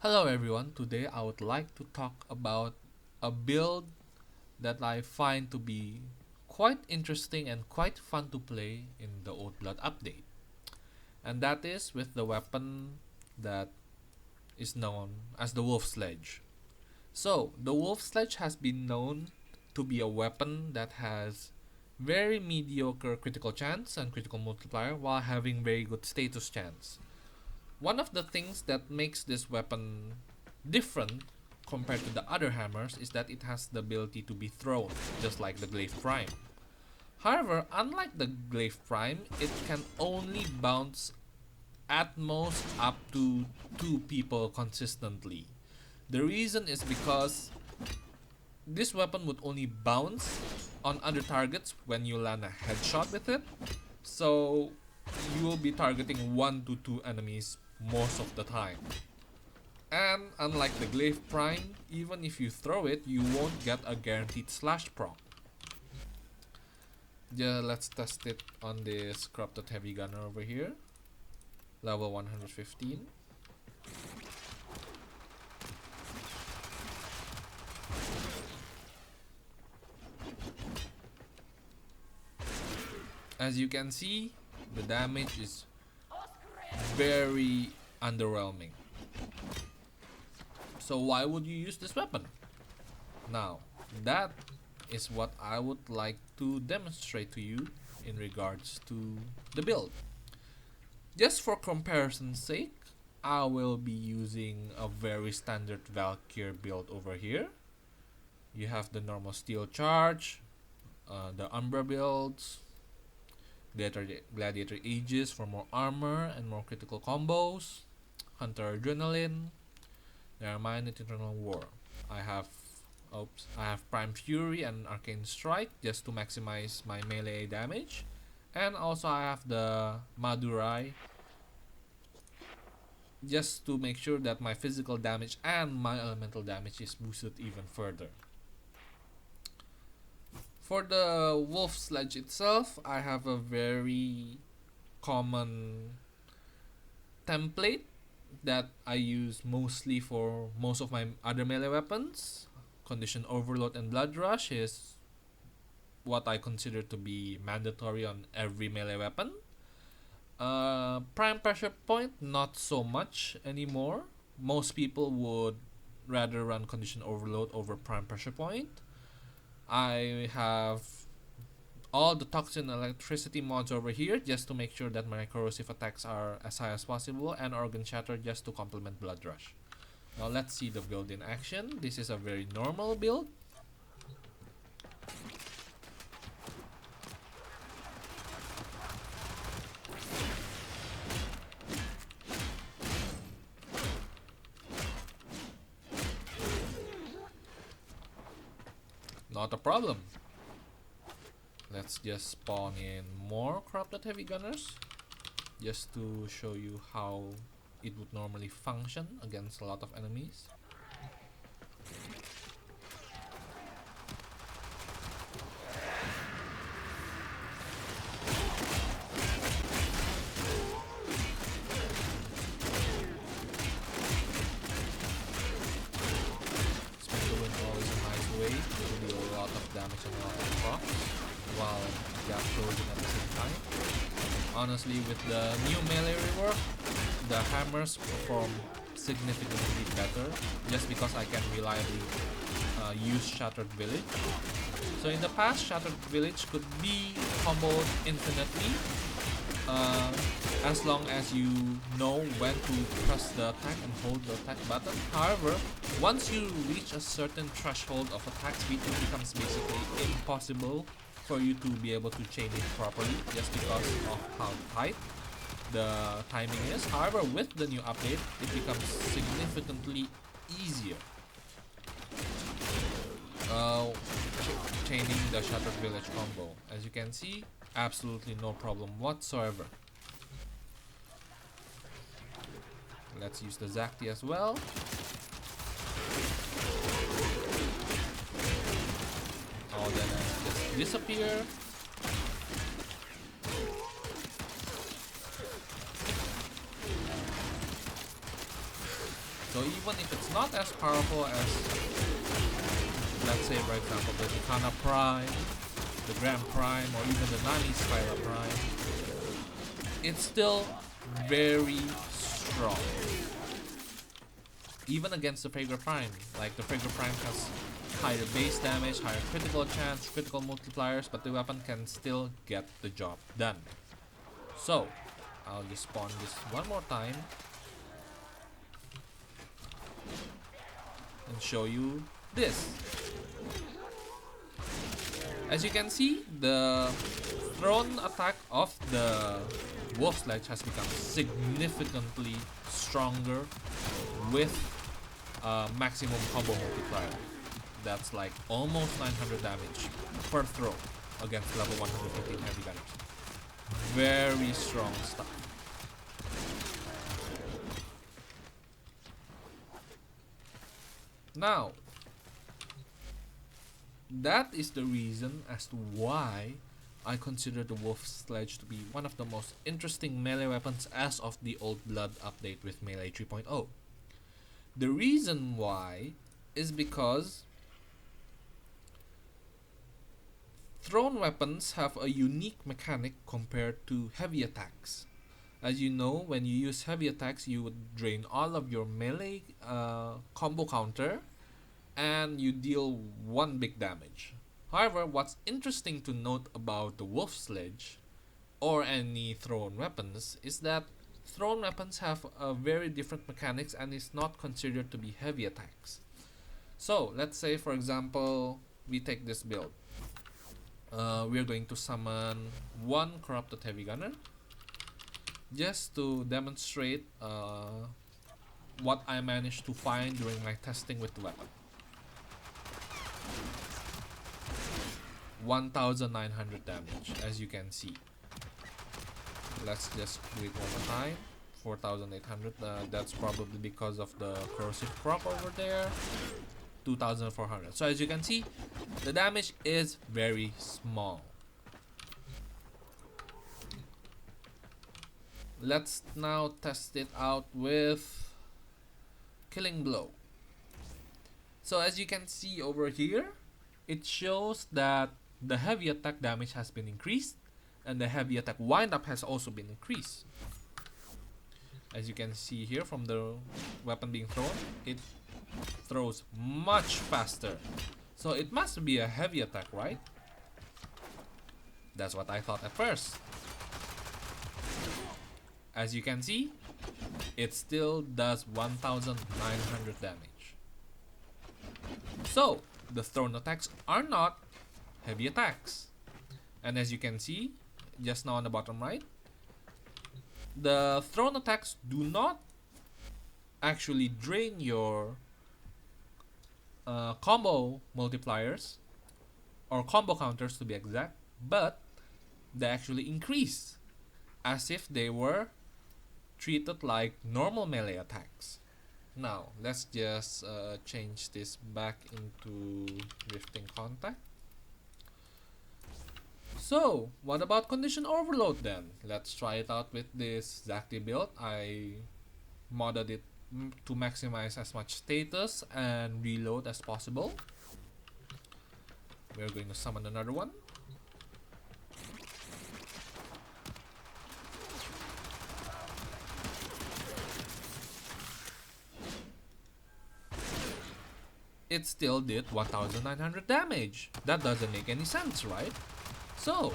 Hello everyone, today I would like to talk about a build that I find to be quite interesting and quite fun to play in the Old Blood update. And that is with the weapon that is known as the Wolf Sledge. So, the Wolf Sledge has been known to be a weapon that has very mediocre critical chance and critical multiplier while having very good status chance. One of the things that makes this weapon different compared to the other hammers is that it has the ability to be thrown, just like the Glaive Prime. However, unlike the Glaive Prime, it can only bounce at most up to 2 people consistently. The reason is because this weapon would only bounce on other targets when you land a headshot with it, so you will be targeting 1 to 2 enemies most of the time. And unlike the Glaive Prime, even if you throw it, you won't get a guaranteed slash proc. Yeah, let's test it on this corrupted heavy gunner over here. Level 115. As you can see, the damage is very underwhelming. So why would you use this weapon? Now, that is what I would like to demonstrate to you in regards to the build. Just for comparison's sake, I will be using a very standard Valkyr build over here. You have the normal steel charge, the Umbra builds, Gladiator Aegis for more armor and more critical combos, Hunter Adrenaline, Mine Eternal War. I have Prime Fury and Arcane Strike just to maximize my melee damage, and also I have the Madurai just to make sure that my physical damage and my elemental damage is boosted even further. For the Wolf Sledge itself, I have a very common template that I use mostly for most of my other melee weapons. Condition Overload and Blood Rush is what I consider to be mandatory on every melee weapon. Prime Pressure Point, not so much anymore. Most people would rather run Condition Overload over Prime Pressure Point. I have all the Toxin Electricity mods over here just to make sure that my corrosive attacks are as high as possible, and Organ Shatter just to complement Blood Rush. Now let's see the build in action. This is a very normal build. Not a problem. Let's just spawn in more corrupted heavy gunners just to show you how it would normally function against a lot of enemies. Damage and a lot of procs while gap closing at the same time. Honestly, with the new melee rework, the hammers perform significantly better just because I can reliably use Shattered Village. So in the past, Shattered Village could be comboed infinitely as long as you know when to press the attack and hold the attack button. However, once you reach a certain threshold of attack speed, it becomes basically impossible for you to be able to chain it properly just because of how tight the timing is. However, with the new update, it becomes significantly easier. Chaining the Shattered Village combo. As you can see, absolutely no problem whatsoever. Let's use the Zakti as well. All the enemies just disappear. So even if it's not as powerful as, let's say for example, the Nikana Prime, the Grand Prime, or even the Nani Spira Prime, it's still very strong. Even against the Fragrant Prime. Like the Fragrant Prime has higher base damage, higher critical chance, critical multipliers, but the weapon can still get the job done. So, I'll just spawn this one more time and show you this. As you can see, the thrown attack of the Wolf Sledge has become significantly stronger with maximum combo multiplier. That's like almost 900 damage per throw against level 115 heavy gunners. Very strong stuff. Now, that is the reason as to why I consider the Wolf Sledge to be one of the most interesting melee weapons as of the Old Blood update with Melee 3.0. The reason why is because thrown weapons have a unique mechanic compared to heavy attacks. As you know, when you use heavy attacks, you would drain all of your melee combo counter and you deal one big damage. However, what's interesting to note about the Wolf Sledge or any thrown weapons is that thrown weapons have a very different mechanics and is not considered to be heavy attacks. So let's say for example we take this build. We're going to summon one corrupted heavy gunner just to demonstrate what I managed to find during my testing with the weapon. 1900 damage, as you can see. Let's just do it one more time. 4800, that's probably because of the corrosive proc over there. 2400. So as you can see, the damage is very small. Let's now test it out with Killing Blow. So as you can see over here, it shows that the heavy attack damage has been increased and the heavy attack windup has also been increased. As you can see here from the weapon being thrown, it throws much faster. So it must be a heavy attack, right? That's what I thought at first. As you can see, it still does 1900 damage. So the thrown attacks are not heavy attacks. And as you can see just now on the bottom right, the thrown attacks do not actually drain your combo multipliers or combo counters to be exact, but they actually increase as if they were treated like normal melee attacks. Now let's just change this back into Rifting Contact. So what about Condition Overload then? Let's try it out with this Zakti build. I modded it to maximize as much status and reload as possible. We're going to summon another one. It still did 1900 damage. That doesn't make any sense, right? So,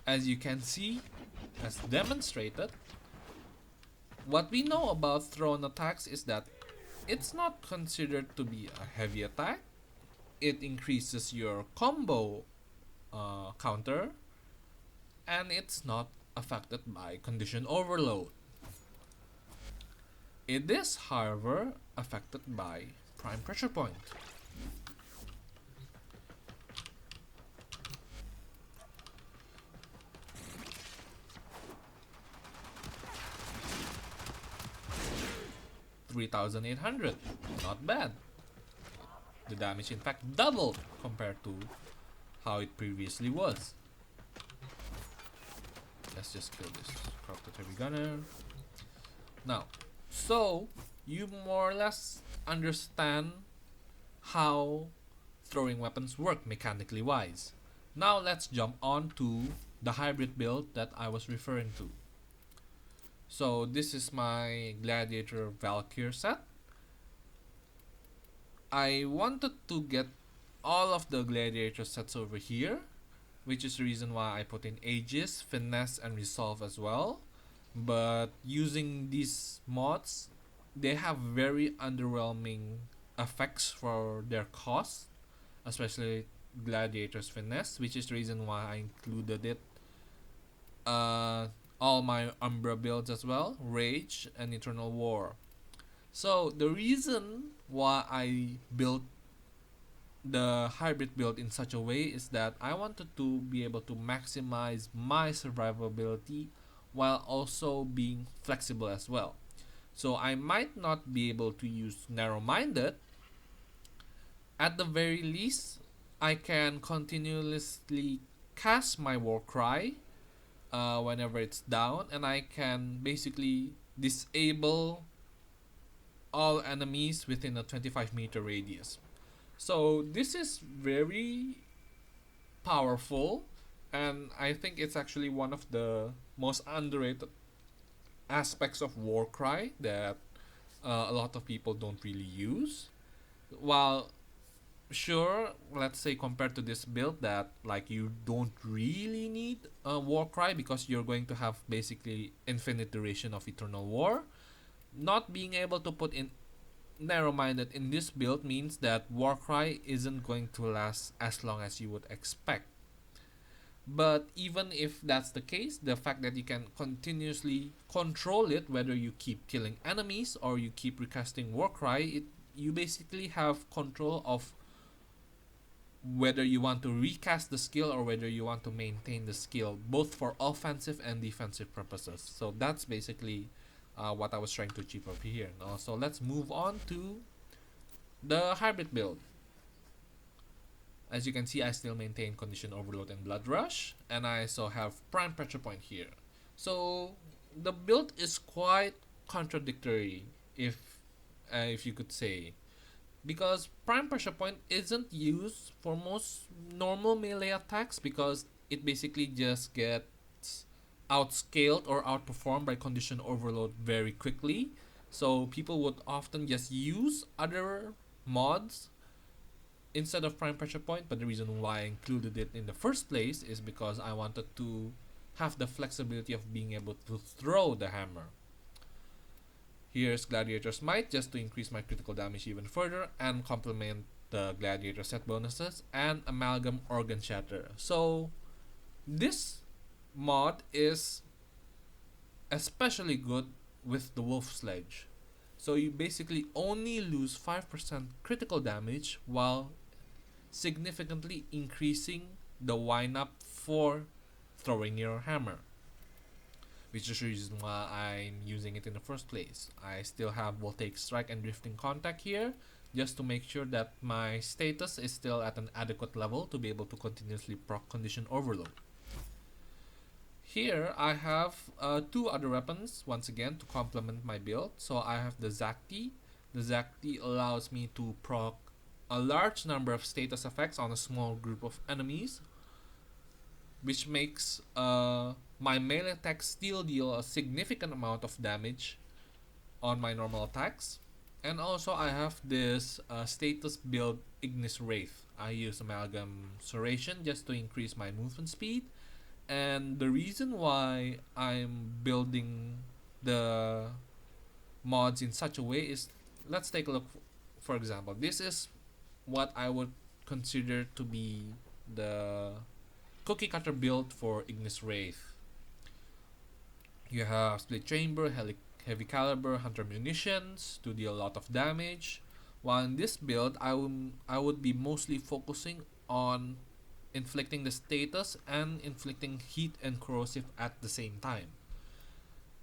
as you can see, as demonstrated, what we know about thrown attacks is that it's not considered to be a heavy attack. It increases your combo counter, and it's not affected by Condition Overload. It is, however, affected by Prime Pressure Point. $3,800, not bad. The damage in fact doubled compared to how it previously was. Let's just kill this corrupted heavy gunner. Now, so you more or less understand how throwing weapons work mechanically wise. Now let's jump on to the hybrid build that I was referring to. So this is my Gladiator Valkyr set. I wanted to get all of the Gladiator sets over here, which is the reason why I put in Aegis, Finesse, and Resolve as well. But using these mods, they have very underwhelming effects for their cost, especially Gladiator's Finesse, which is the reason why I included it. All my Umbra builds as well, Rage and Eternal War. So the reason why I built the hybrid build in such a way is that I wanted to be able to maximize my survivability while also being flexible as well. So I might not be able to use narrow-minded. At the very least, I can continuously cast my war cry whenever it's down, and I can basically disable all enemies within a 25-meter radius. So this is very powerful, and I think it's actually one of the most underrated aspects of Warcry that a lot of people don't really use. While sure, let's say compared to this build that like you don't really need a Warcry because you're going to have basically infinite duration of Eternal War. Not being able to put in narrow-minded in this build means that Warcry isn't going to last as long as you would expect. But even if that's the case, the fact that you can continuously control it, whether you keep killing enemies or you keep recasting Warcry, you basically have control of whether you want to recast the skill or whether you want to maintain the skill, both for offensive and defensive purposes. So that's basically what I was trying to achieve over here. Now, so let's move on to the hybrid build. As you can see, I still maintain Condition Overload and Blood Rush, and I also have Prime Pressure Point here. So the build is quite contradictory, if you could say, because Prime Pressure Point isn't used for most normal melee attacks because it basically just gets outscaled or outperformed by Condition Overload very quickly. So people would often just use other mods instead of Prime Pressure Point, but the reason why I included it in the first place is because I wanted to have the flexibility of being able to throw the hammer. Here's Gladiator's Might just to increase my critical damage even further and complement the Gladiator set bonuses, and Amalgam Organ Shatter. So this mod is especially good with the Wolf Sledge. So you basically only lose 5% critical damage while significantly increasing the wind-up for throwing your hammer, which is the reason why I'm using it in the first place. I still have Voltaic Strike and Drifting Contact here just to make sure that my status is still at an adequate level to be able to continuously proc Condition Overload. Here I have two other weapons once again to complement my build. So I have the Zakti. The Zakti allows me to proc a large number of status effects on a small group of enemies, which makes my melee attacks still deal a significant amount of damage on my normal attacks. And also I have this status build Ignis Wraith. I use Amalgam Serration just to increase my movement speed. And the reason why I'm building the mods in such a way is, let's take a look. For example, this is what I would consider to be the cookie cutter build for Ignis Wraith. You have Split Chamber, Heavy Caliber, Hunter Munitions to deal a lot of damage. While in this build, I would be mostly focusing on inflicting the status and inflicting heat and corrosive at the same time.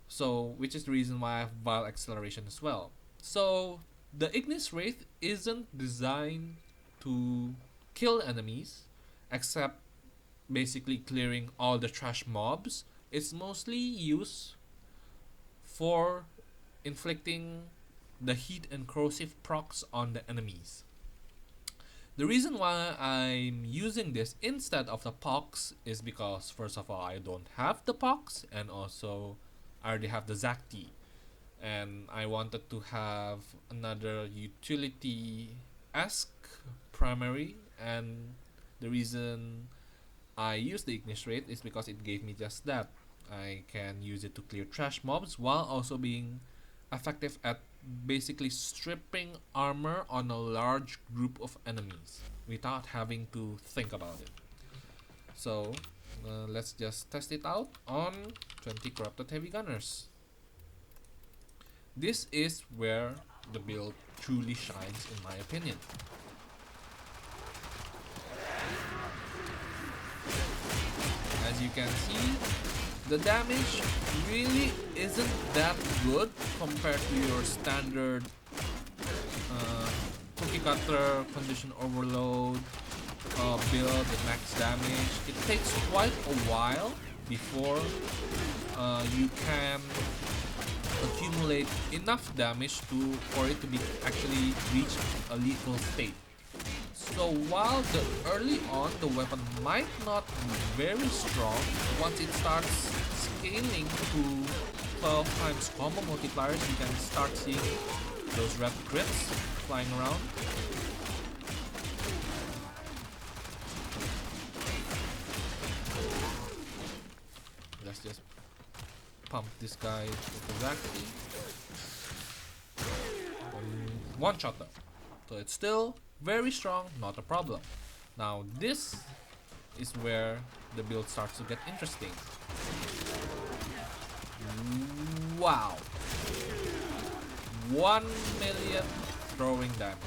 So, which is the reason why I have Vile Acceleration as well. So, the Ignis Wraith isn't designed to kill enemies, except basically clearing all the trash mobs. It's mostly used for inflicting the heat and corrosive procs on the enemies. The reason why I'm using this instead of the pox is because, first of all, I don't have the pox, and also I already have the Zakti, and I wanted to have another utility-esque primary, and the reason I use the Ignis Wraith is because it gave me just that. I can use it to clear trash mobs while also being effective at basically stripping armor on a large group of enemies without having to think about it. So let's just test it out on 20 corrupted heavy gunners. This is where the build truly shines in my opinion. As you can see, the damage really isn't that good compared to your standard cookie cutter condition overload build with max damage. It takes quite a while before you can accumulate enough damage for it to be actually reach a lethal state. So while early on the weapon might not be very strong, once it starts scaling to 12 times combo multipliers, you can start seeing those red crits flying around. Let's just pump this guy with exactly one shot though. So it's still very strong, not a problem. Now this is where the build starts to get interesting. Wow. 1 million throwing damage.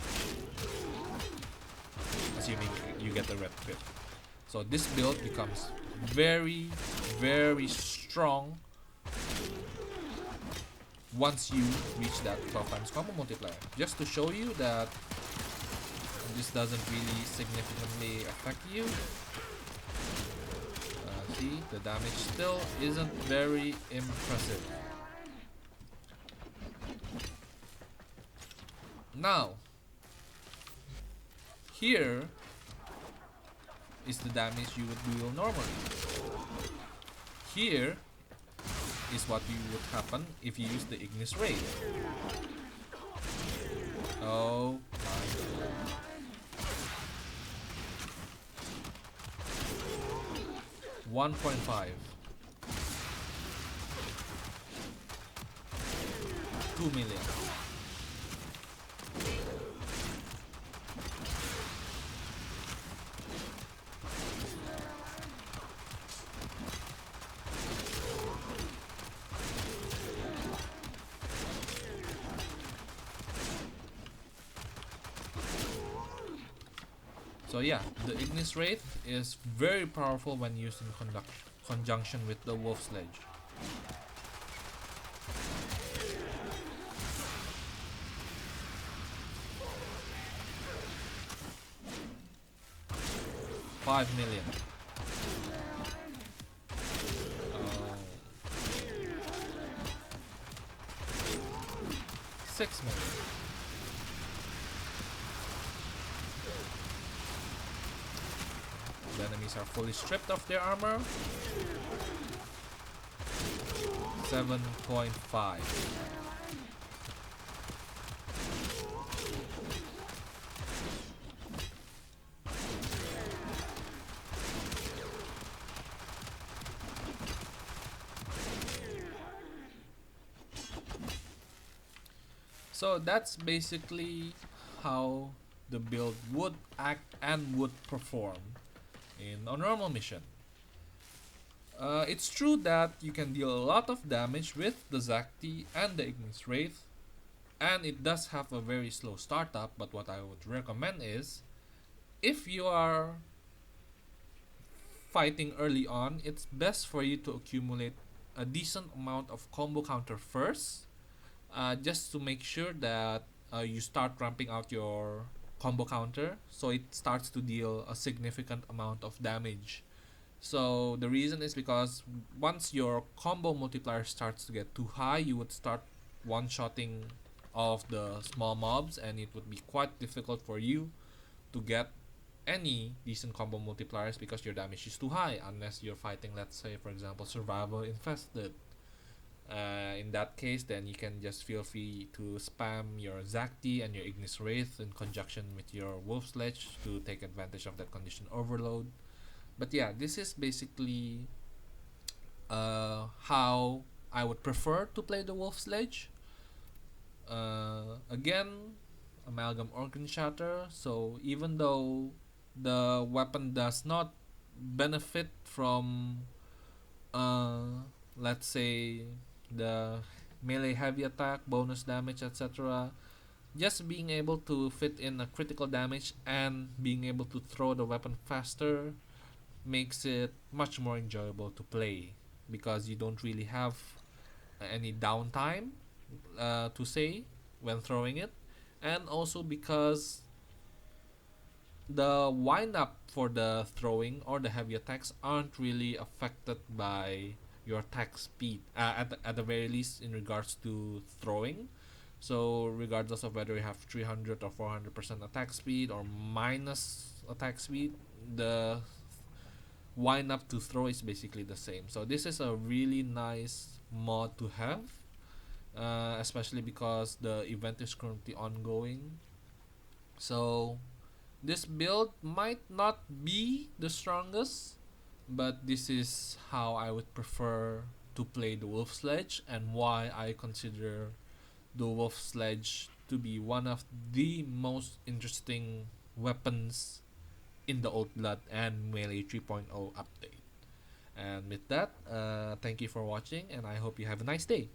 Assuming you get the red crit. So this build becomes very, very strong once you reach that 12 times combo multiplier. Just to show you that this doesn't really significantly affect you. See, the damage still isn't very impressive. Now, here is the damage you would deal normally. Here is what would happen if you use the Ignis Wraith. Oh my god. 1.5. 2 million. So yeah, the Ignis Wraith is very powerful when used in conjunction with the Wolf Sledge. $5 million. 6 million. The enemies are fully stripped of their armor. 7.5. So that's basically how the build would act and would perform in a normal mission. It's true that you can deal a lot of damage with the Zakti and the Ignis Wraith, and it does have a very slow startup, but what I would recommend is, if you are fighting early on, it's best for you to accumulate a decent amount of combo counter first, just to make sure that you start ramping out your combo counter so it starts to deal a significant amount of damage. So the reason is because once your combo multiplier starts to get too high, you would start one-shotting of the small mobs, and it would be quite difficult for you to get any decent combo multipliers because your damage is too high unless you're fighting, let's say, for example, survival infested. In that case, then you can just feel free to spam your Zakti and your Ignis Wraith in conjunction with your Wolf Sledge to take advantage of that condition overload. But yeah, this is basically how I would prefer to play the Wolf Sledge. Again, Amalgam Organ Shatter. So even though the weapon does not benefit from, uh, let's say, the melee heavy attack, bonus damage, etc., just being able to fit in a critical damage and being able to throw the weapon faster makes it much more enjoyable to play because you don't really have any downtime to say when throwing it, and also because the wind up for the throwing or the heavy attacks aren't really affected by your attack speed at the very least in regards to throwing. So regardless of whether you have 300 or 400% attack speed or minus attack speed, the wind up to throw is basically the same. So this is a really nice mod to have, especially because the event is currently ongoing. So this build might not be the strongest, but this is how I would prefer to play the Wolf Sledge and why I consider the Wolf Sledge to be one of the most interesting weapons in the Old Blood and Melee 3.0 update. And with that, thank you for watching, and I hope you have a nice day.